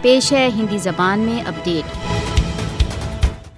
پیش ہے ہندی زبان میں اپڈیٹ۔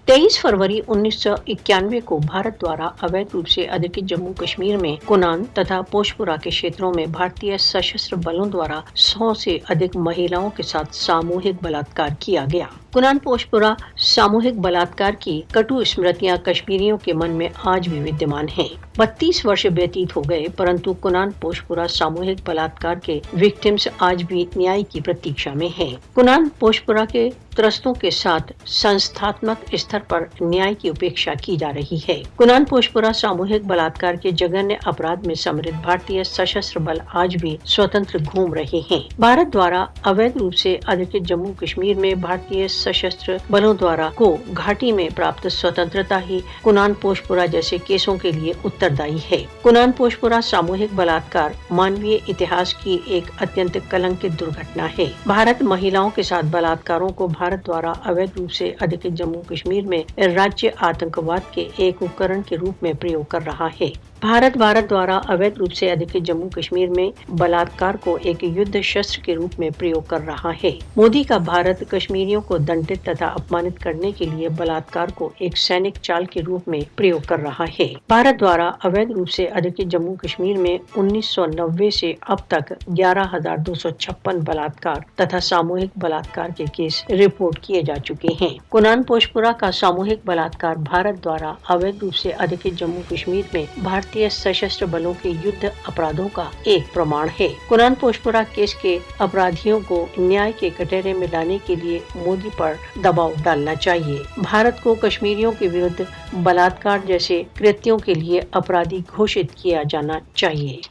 23 فروری 1991 کو بھارت دوارا اویدھ روپ سے ادھکت جموں کشمیر میں کنان تथा پوشپورا کے شیتروں میں بھارتیہ سشستر بلوں دوارا 100 سے ادھک مہیلاؤں کے ساتھ ساموہک بلاत्कार کیا گیا۔ کنان پوشپورا ساموہک بلاत्कार کی کٹو اسمرتیاں کشمیریوں کے من میں آج بھی ودیمان ہیں۔ 32 वर्ष व्यतीत हो गए परंतु कुनान पोशपुरा सामूहिक बलात्कार के विक्टिम्स आज भी न्याय की प्रतीक्षा में हैं। कुनान पोशपुरा के त्रस्तों के साथ संस्थात्मक स्तर पर न्याय की उपेक्षा की जा रही है। कुनान पोशपुरा सामूहिक बलात्कार के जघन्य अपराध में समृद्ध भारतीय सशस्त्र बल आज भी स्वतंत्र घूम रहे हैं। भारत द्वारा अवैध रूप से अधिकृत जम्मू कश्मीर में भारतीय सशस्त्र बलों द्वारा को घाटी में प्राप्त स्वतंत्रता ही कुनान पोशपुरा जैसे केसों के लिए उत्तरदायी है। कुनान पोशपुरा सामूहिक बलात्कार मानवीय इतिहास की एक अत्यंत कलंकित दुर्घटना है। भारत महिलाओं के साथ बलात्कारों को भारत द्वारा अवैध रूप से अधिकृत जम्मू कश्मीर में राज्य आतंकवाद के एक उपकरण के रूप में प्रयोग कर रहा है। भारत द्वारा अवैध रूप से अधिकृत जम्मू कश्मीर में बलात्कार को एक युद्ध शस्त्र के रूप में प्रयोग कर रहा है। मोदी का भारत कश्मीरियों को दंडित तथा अपमानित करने के लिए बलात्कार को एक सैनिक चाल के रूप में प्रयोग कर रहा है। भारत द्वारा अवैध रूप से अधिकृत जम्मू कश्मीर में 1990 से अब तक 11,256 बलात्कार तथा सामूहिक बलात्कार के केस रिपोर्ट किए जा चुके हैं। कुनान पोशपुरा का सामूहिक बलात्कार भारत द्वारा अवैध रूप से अधिकृत जम्मू कश्मीर में भारतीय सशस्त्र बलों के युद्ध अपराधों का एक प्रमाण है। कुनान पोशपुरा केस के अपराधियों को न्याय के कटघरे में लाने के लिए मोदी पर दबाव डालना चाहिए। भारत को कश्मीरियों के विरुद्ध बलात्कार जैसे कृत्यों के लिए अपराधी घोषित किया जाना चाहिए।